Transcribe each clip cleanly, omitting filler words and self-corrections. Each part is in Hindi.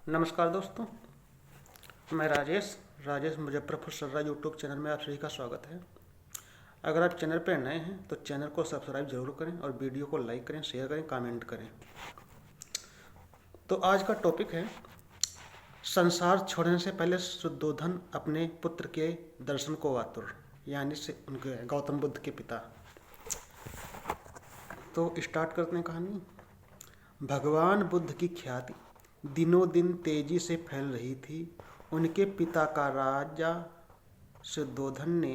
नमस्कार दोस्तों, मैं राजेश राजेश मुजफ्फरपुर सर्रा यूट्यूब चैनल में आप सभी का स्वागत है। अगर आप चैनल पर नए हैं तो चैनल को सब्सक्राइब जरूर करें और वीडियो को लाइक करें, शेयर करें, कमेंट करें। तो आज का टॉपिक है संसार छोड़ने से पहले शुद्धोधन अपने पुत्र के दर्शन को आतुर, यानी से उनके गौतम बुद्ध के पिता। तो स्टार्ट करते हैं कहानी। भगवान बुद्ध की ख्याति दिनों दिन तेजी से फैल रही थी। उनके पिता का राजा शुद्धोधन ने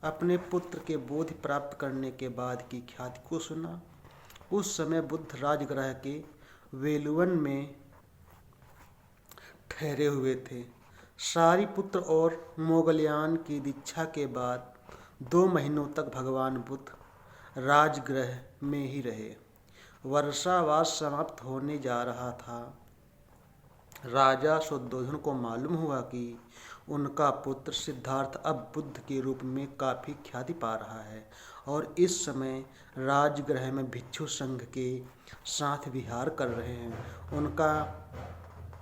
अपने पुत्र के बोधि प्राप्त करने के बाद की ख्याति को सुना। उस समय बुद्ध राजगृह के वेलुवन में ठहरे हुए थे। सारिपुत्र और मोगलयान की दीक्षा के बाद 2 महीनों तक भगवान बुद्ध राजगृह में ही रहे। वर्षावास समाप्त होने जा रहा था। राजा शुद्धोधन को मालूम हुआ कि उनका पुत्र सिद्धार्थ अब बुद्ध के रूप में काफ़ी ख्याति पा रहा है और इस समय राजगृह में भिक्षु संघ के साथ विहार कर रहे हैं। उनका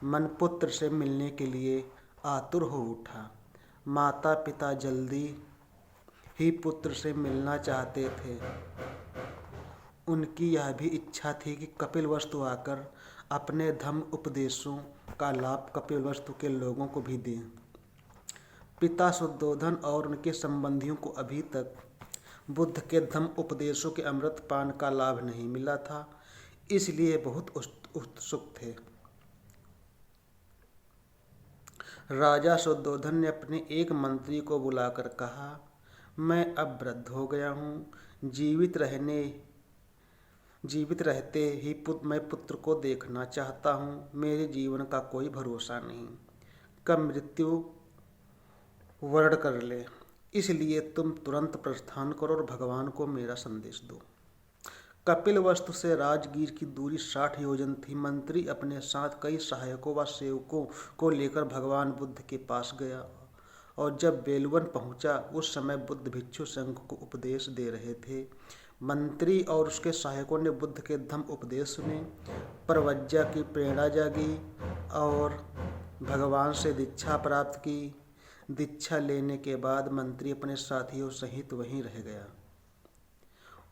मन पुत्र से मिलने के लिए आतुर हो उठा। माता पिता जल्दी ही पुत्र से मिलना चाहते थे। उनकी यह भी इच्छा थी कि कपिलवस्तु आकर अपने धम्म उपदेशों का लाभ कपिलवस्तु के लोगों को भी दें। पिता शुद्धोधन और उनके संबंधियों को अभी तक बुद्ध के धम्म उपदेशों के अमृत पान का लाभ नहीं मिला था, इसलिए बहुत उत्सुक थे। राजा शुद्धोधन ने अपने एक मंत्री को बुलाकर कहा, मैं अब वृद्ध हो गया हूँ। जीवित रहते ही मैं पुत्र को देखना चाहता हूँ। मेरे जीवन का कोई भरोसा नहीं, कब मृत्यु वर्ण कर ले। इसलिए तुम तुरंत प्रस्थान करो और भगवान को मेरा संदेश दो। कपिलवस्तु से राजगीर की दूरी 60 योजन थी। मंत्री अपने साथ कई सहायकों व सेवकों को लेकर भगवान बुद्ध के पास गया और जब बेलवन पहुंचा उस समय बुद्ध भिक्षु संघ को उपदेश दे रहे थे। मंत्री और उसके सहायकों ने बुद्ध के धम्म उपदेश सुने, प्रवज्ञा की प्रेरणा जागी और भगवान से दीक्षा प्राप्त की। दीक्षा लेने के बाद मंत्री अपने साथियों सहित वहीं रह गया।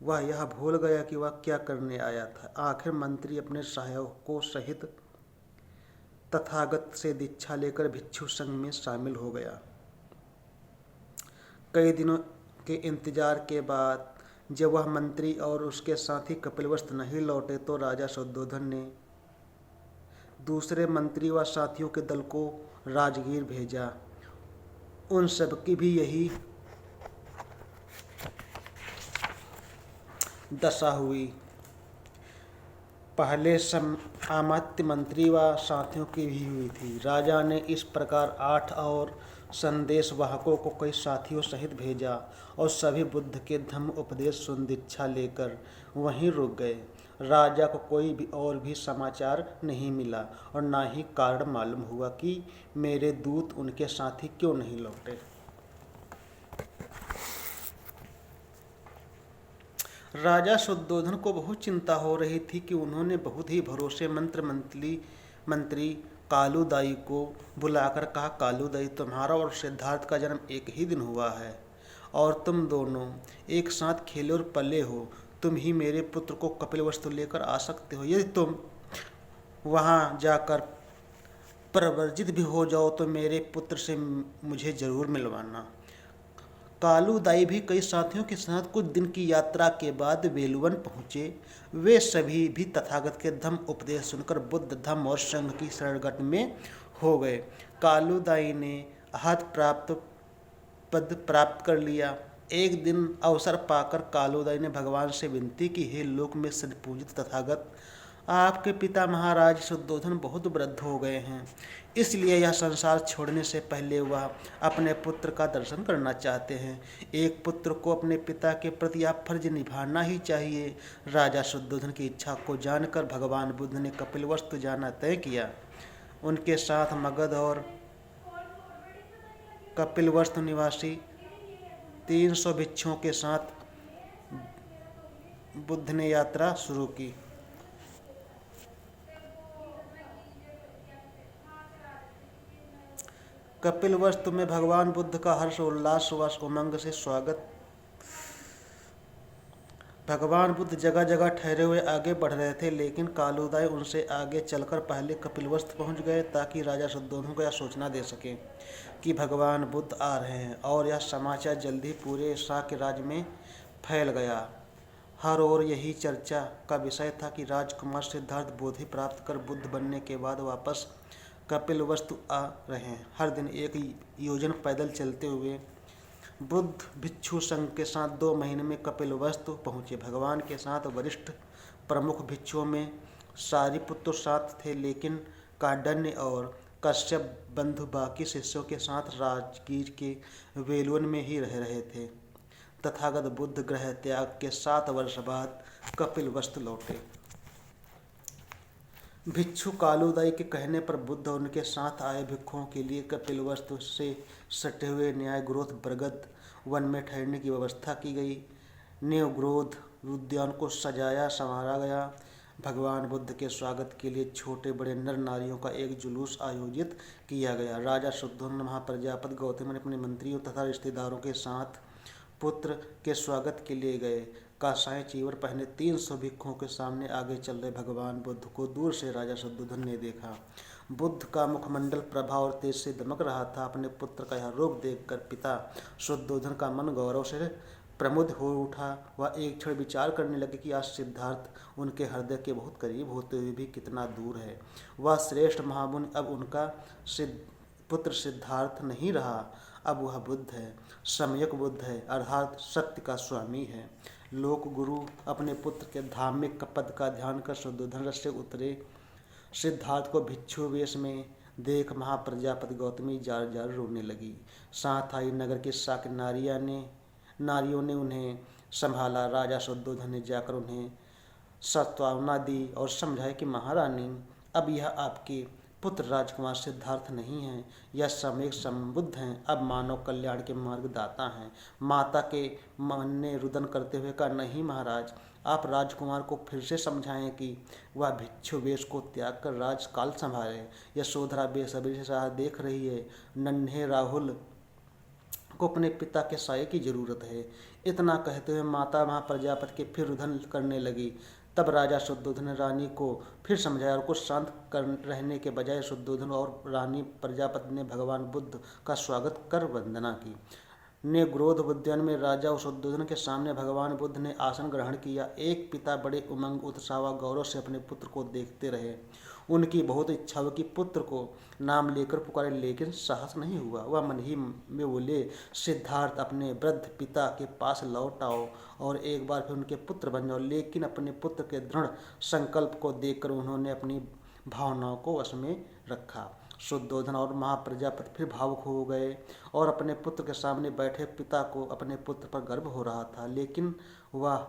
वह यह भूल गया कि वह क्या करने आया था। आखिर मंत्री अपने सहायकों सहित तथागत से दीक्षा लेकर भिक्षु संघ में शामिल हो गया। कई दिनों के इंतजार के बाद जब वह मंत्री और उसके साथी कपिलवस्तु नहीं लौटे तो राजा शुद्धोधन ने दूसरे मंत्री व साथियों के दल को राजगीर भेजा। उन सबकी भी यही दशा हुई। पहले अमात्य मंत्री व साथियों की भी हुई थी। राजा ने इस प्रकार 8 और संदेश वाहकों को कई साथियों सहित भेजा और सभी बुद्ध के धम्म उपदेश सुन दीक्षा लेकर वहीं रुक गए। राजा को कोई भी और भी समाचार नहीं मिला और ना ही कारण मालूम हुआ कि मेरे दूत उनके साथी क्यों नहीं लौटे। राजा शुद्धोधन को बहुत चिंता हो रही थी कि उन्होंने बहुत ही भरोसेमंद मंत्री कालूदाई को बुलाकर कहा, कालूदाई, तुम्हारा और सिद्धार्थ का जन्म एक ही दिन हुआ है और तुम दोनों एक साथ खेले और पले हो। तुम ही मेरे पुत्र को कपिलवस्तु लेकर आ सकते हो। यदि तुम वहाँ जाकर प्रवर्जित भी हो जाओ तो मेरे पुत्र से मुझे जरूर मिलवाना। कालूदाई भी कई साथियों के साथ कुछ दिन की यात्रा के बाद वेलुवन पहुँचे। वे सभी भी तथागत के धम्म उपदेश सुनकर बुद्ध धम्म और संघ की शरणगत में हो गए। कालूदाई ने पद प्राप्त कर लिया। एक दिन अवसर पाकर कालूदाई ने भगवान से विनती की, हे लोक में सदपूजित तथागत, आपके पिता महाराज शुद्धोधन बहुत वृद्ध हो गए हैं, इसलिए यह संसार छोड़ने से पहले वह अपने पुत्र का दर्शन करना चाहते हैं। एक पुत्र को अपने पिता के प्रति यह फर्ज निभाना ही चाहिए। राजा शुद्धोधन की इच्छा को जानकर भगवान बुद्ध ने कपिलवस्तु जाना तय किया। उनके साथ मगध और कपिलवस्तु निवासी 300 भिक्षुओं के साथ बुद्ध ने यात्रा शुरू की। कपिलवस्तु में भगवान बुद्ध का हर्ष उल्लास व उमंग से स्वागत। भगवान बुद्ध जगह जगह ठहरे हुए आगे बढ़ रहे थे, लेकिन कालूदाय उनसे आगे चलकर पहले कपिलवस्तु पहुंच गए ताकि राजा शुद्धोधन को यह सूचना दे सके कि भगवान बुद्ध आ रहे हैं। और यह समाचार जल्दी पूरे शाक्य राज्य में फैल गया। हर ओर यही चर्चा का विषय था कि राजकुमार सिद्धार्थ बोधि प्राप्त कर बुद्ध बनने के बाद वापस कपिलवस्तु आ रहे हैं। हर दिन 1 योजन पैदल चलते हुए बुद्ध भिक्षु संघ के साथ 2 महीने में कपिलवस्तु पहुँचे। भगवान के साथ वरिष्ठ प्रमुख भिक्षुओं में सारिपुत्र साथ थे, लेकिन कांडन्य और कश्यप बंधु बाकी शिष्यों के साथ राजगीर के वेलुवन में ही रह रहे थे। तथागत बुद्ध गृह त्याग के 7 वर्ष बाद कपिलवस्तु लौटे। भिक्षु कालूदाई के कहने पर बुद्ध और उनके साथ आए भिक्षुओं के लिए कपिलवस्तु से सटे हुए न्याय ग्रोध बरगद वन में ठहरने की व्यवस्था की गई। न्योग्रोध उद्यान को सजाया संवारा गया। भगवान बुद्ध के स्वागत के लिए छोटे बड़े नर नारियों का एक जुलूस आयोजित किया गया। राजा शुद्धोधन महाप्रजापति गौतम अपने मंत्रियों तथा रिश्तेदारों के साथ पुत्र के स्वागत के लिए गए। कांसाई चीवर पहने 300 भिक्षुओं के सामने आगे चल रहे भगवान बुद्ध को दूर से राजा शुद्धोधन ने देखा। बुद्ध का मुखमंडल प्रभा और तेज से दमक रहा था। अपने पुत्र का यह रूप देखकर पिता शुद्धोधन का मन गौरव से प्रमुद हो उठा। वह एक क्षण विचार करने लगे कि आज सिद्धार्थ उनके हृदय के बहुत करीब होते हुए भी कितना दूर है। वह श्रेष्ठ महामुनि अब उनका पुत्र सिद्धार्थ नहीं रहा, अब वह बुद्ध है, सम्यक बुद्ध है, अर्थात सत्य का स्वामी है। लोक गुरु अपने पुत्र के धार्मिक पद का ध्यान कर शुद्धोधन रथ से उतरे। सिद्धार्थ को भिक्षु वेश में देख महाप्रजापति गौतमी जार जार रोने लगी। साथ आई नगर की शाक्य नारियों ने उन्हें संभाला। राजा शुद्धोधन ने जाकर उन्हें सांत्वना दी और समझाया कि महारानी, अब यह आपके पुत्र राजकुमार सिद्धार्थ नहीं हैं, यह सम्यक संबुद्ध हैं, अब मानव कल्याण के मार्गदाता हैं। माता के मन ने रुदन करते हुए कहा, नहीं महाराज, आप राजकुमार को फिर से समझाएं कि वह भिक्षु वेश को त्याग कर राजकाल संभाले। यशोधरा बेसब्री से राह देख रही है। नन्हे राहुल को अपने पिता के साये की जरूरत है। इतना कहते हुए माता महाप्रजापति के फिर रुदन करने लगी। तब राजा शुद्धोधन ने रानी को फिर समझाया और कुछ शांत कर रहने के बजाय शुद्धोधन और रानी प्रजापति ने भगवान बुद्ध का स्वागत कर वंदना की। न्योग्रोध उद्यान में राजा शुद्धोधन के सामने भगवान बुद्ध ने आसन ग्रहण किया। एक पिता बड़े उमंग उत्साह व गौरव से अपने पुत्र को देखते रहे। उनकी बहुत इच्छा हुई कि पुत्र को नाम लेकर पुकारे, लेकिन साहस नहीं हुआ। वह मन ही में बोले, सिद्धार्थ अपने वृद्ध पिता के पास लौट आओ और एक बार फिर उनके पुत्र बन जाओ। लेकिन अपने पुत्र के दृढ़ संकल्प को देखकर उन्होंने अपनी भावनाओं को वश में रखा। शुद्धोधन और महाप्रजापति फिर भावुक हो गए और अपने पुत्र के सामने बैठे पिता को अपने पुत्र पर गर्व हो रहा था, लेकिन वह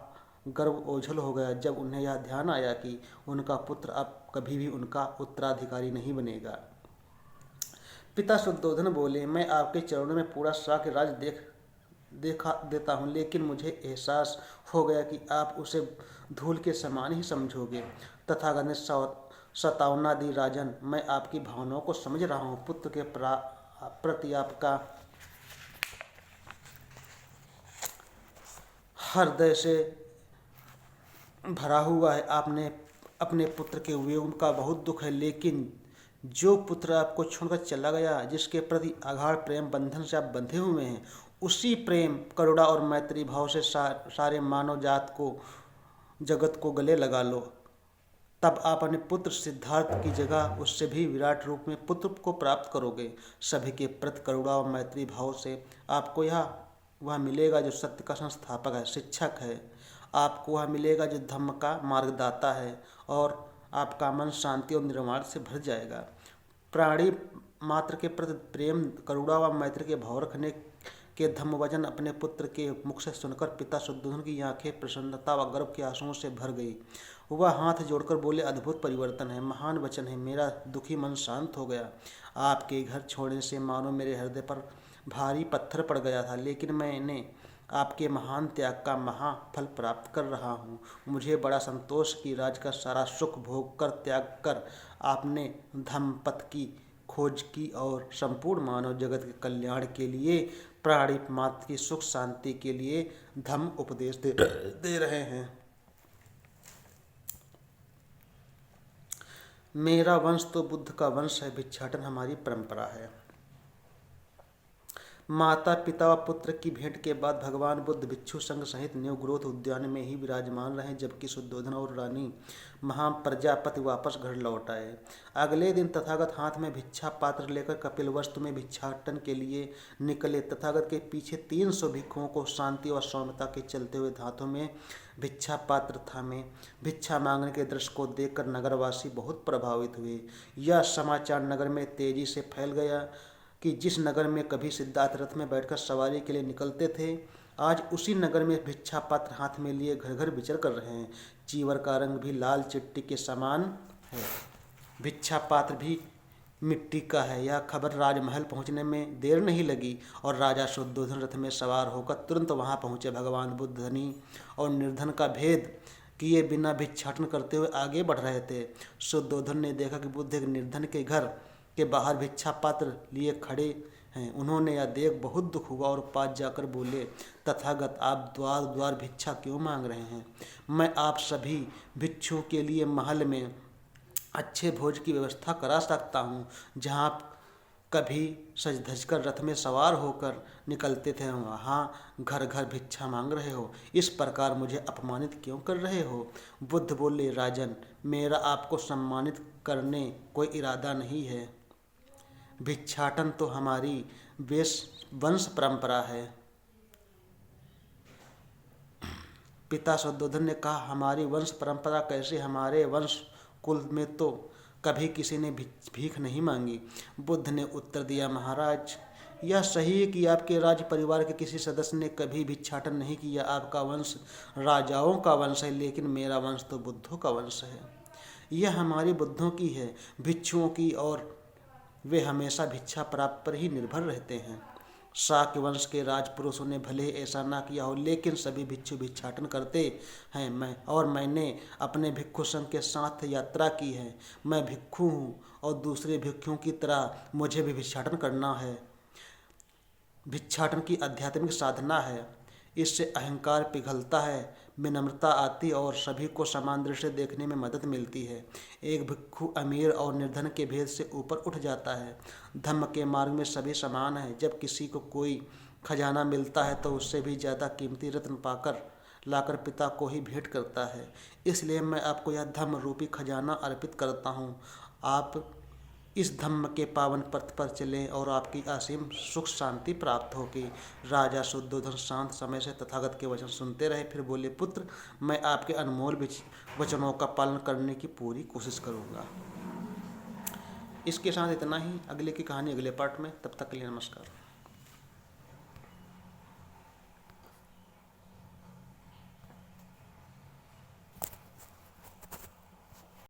गर्व ओझल हो गया जब उन्हें यह ध्यान आया कि उनका पुत्र अब कभी भी उनका उत्तराधिकारी नहीं बनेगा। पिता शुद्धोधन बोले, मैं आपके चरणों में पूरा शाक्य राज्य देखा देता हूँ, लेकिन मुझे एहसास हो गया कि आप उसे धूल के समान ही समझोगे। तथागत ने सतावना दी, राजन, मैं आपकी भावनाओं को समझ रहा हूँ। पुत्र के प्रति आपका हृदय से भरा हुआ है। आपने अपने पुत्र के वियोग का बहुत दुख है, लेकिन जो पुत्र आपको छोड़कर चला गया, जिसके प्रति अगाध प्रेम बंधन से आप बंधे हुए हैं, उसी प्रेम, करुणा और मैत्री भाव से सारे मानव जात को, जगत को गले लगा लो। तब आप अपने पुत्र सिद्धार्थ की जगह उससे भी विराट रूप में पुत्र को प्राप्त करोगे। सभी के प्रति करुणा और मैत्री भाव से आपको वह मिलेगा जो सत्य का संस्थापक है, शिक्षक है। आपको वह मिलेगा जो धम्म का मार्गदाता है, और आपका मन शांति और निर्वाण से भर जाएगा। प्राणी मात्र के प्रति प्रेम, करुणा व मैत्री के भाव रखने के धम्म वचन अपने पुत्र के मुख से सुनकर पिता शुद्धोधन की आंखें प्रसन्नता व गर्व के आंसुओं से भर गई। वह हाथ जोड़कर बोले, अद्भुत परिवर्तन है, महान वचन है, मेरा दुखी मन शांत हो गया। आपके घर छोड़ने से मानो मेरे हृदय पर भारी पत्थर पड़ गया था, लेकिन मैंने आपके महान त्याग का महाफल प्राप्त कर रहा हूँ। मुझे बड़ा संतोष कि राज का सारा सुख भोग कर त्याग कर आपने धम्म पथ खोज की और संपूर्ण मानव जगत के कल्याण के लिए, प्राणी मात्र की सुख शांति के लिए धम्म उपदेश दे रहे हैं। मेरा वंश तो बुद्ध का वंश है, भिक्षाटन हमारी परंपरा है। माता पिता व पुत्र की भेंट के बाद भगवान बुद्ध भिक्षु संघ सहित न्यू ग्रोथ उद्यान में ही विराजमान रहे, जबकि शुद्धोधन और रानी महाप्रजापति वापस घर लौट आए। अगले दिन तथागत हाथ में भिक्षा पात्र लेकर कपिलवस्तु में भिक्षाटन के लिए निकले। तथागत के पीछे 300 भिक्षुओं को शांति और सौम्यता के चलते हुए हाथों में भिक्षा पात्र थामे भिक्षा मांगने के दृश्य को देखकर नगरवासी बहुत प्रभावित हुए। यह समाचार नगर में तेजी से फैल गया कि जिस नगर में कभी सिद्धार्थ रथ में बैठकर सवारी के लिए निकलते थे, आज उसी नगर में भिक्षा पात्र हाथ में लिए घर घर विचर कर रहे हैं। चीवर का रंग भी लाल चिट्टी के समान है, भिक्षा पात्र भी मिट्टी का है। यह खबर राजमहल पहुंचने में देर नहीं लगी और राजा शुद्धोधन रथ में सवार होकर तुरंत वहां पहुंचे। भगवान बुद्ध धनी और निर्धन का भेद किए बिना भिक्षाटन करते हुए आगे बढ़ रहे थे। शुद्धोधन ने देखा कि बुद्ध एक निर्धन के घर के बाहर भिक्षा पात्र लिए खड़े हैं। उन्होंने यह देख बहुत दुख हुआ और पास जाकर बोले, तथागत आप द्वार द्वार भिक्षा क्यों मांग रहे हैं? मैं आप सभी भिक्षुओं के लिए महल में अच्छे भोज की व्यवस्था करा सकता हूँ। जहाँ आप कभी सज धज कर रथ में सवार होकर निकलते थे, वहाँ घर घर भिक्षा मांग रहे हो। इस प्रकार मुझे अपमानित क्यों कर रहे हो? बुद्ध बोले, राजन, मेरा आपको सम्मानित करने कोई इरादा नहीं है। भिक्षाटन तो हमारी वंश परंपरा है। पिता शुद्धोधन ने कहा, हमारी वंश परंपरा कैसे? हमारे वंश कुल में तो कभी किसी ने भीख नहीं मांगी। बुद्ध ने उत्तर दिया, महाराज, यह सही है कि आपके राज परिवार के किसी सदस्य ने कभी भिक्षाटन नहीं किया। आपका वंश राजाओं का वंश है, लेकिन मेरा वंश तो बुद्धों का वंश है। यह हमारी बुद्धों की है, भिक्षुओं की, और वे हमेशा भिक्षा प्राप्त पर ही निर्भर रहते हैं। शाक्य वंश के राजपुरुषों ने भले ऐसा ना किया हो, लेकिन सभी भिक्षु भिक्षाटन करते हैं। मैंने अपने भिक्षु संघ के साथ यात्रा की है। मैं भिक्षु हूँ और दूसरे भिक्षुओं की तरह मुझे भी भिक्षाटन करना है। भिक्षाटन की आध्यात्मिक साधना है। इससे अहंकार पिघलता है, विनम्रता आती और सभी को समान दृष्टि से देखने में मदद मिलती है। एक भिक्षु अमीर और निर्धन के भेद से ऊपर उठ जाता है। धम्म के मार्ग में सभी समान हैं। जब किसी को कोई खजाना मिलता है तो उससे भी ज़्यादा कीमती रत्न पाकर लाकर पिता को ही भेंट करता है। इसलिए मैं आपको यह धम्म रूपी खजाना अर्पित करता हूँ। आप इस धम्म के पावन पथ पर चलें और आपकी असीम सुख शांति प्राप्त होगी। राजा शुद्धोधन शांत समय से तथागत के वचन सुनते रहे। फिर बोले, पुत्र, मैं आपके अनमोल वचनों का पालन करने की पूरी कोशिश करूँगा। इसके साथ इतना ही। अगले की कहानी अगले पार्ट में। तब तक के लिए नमस्कार।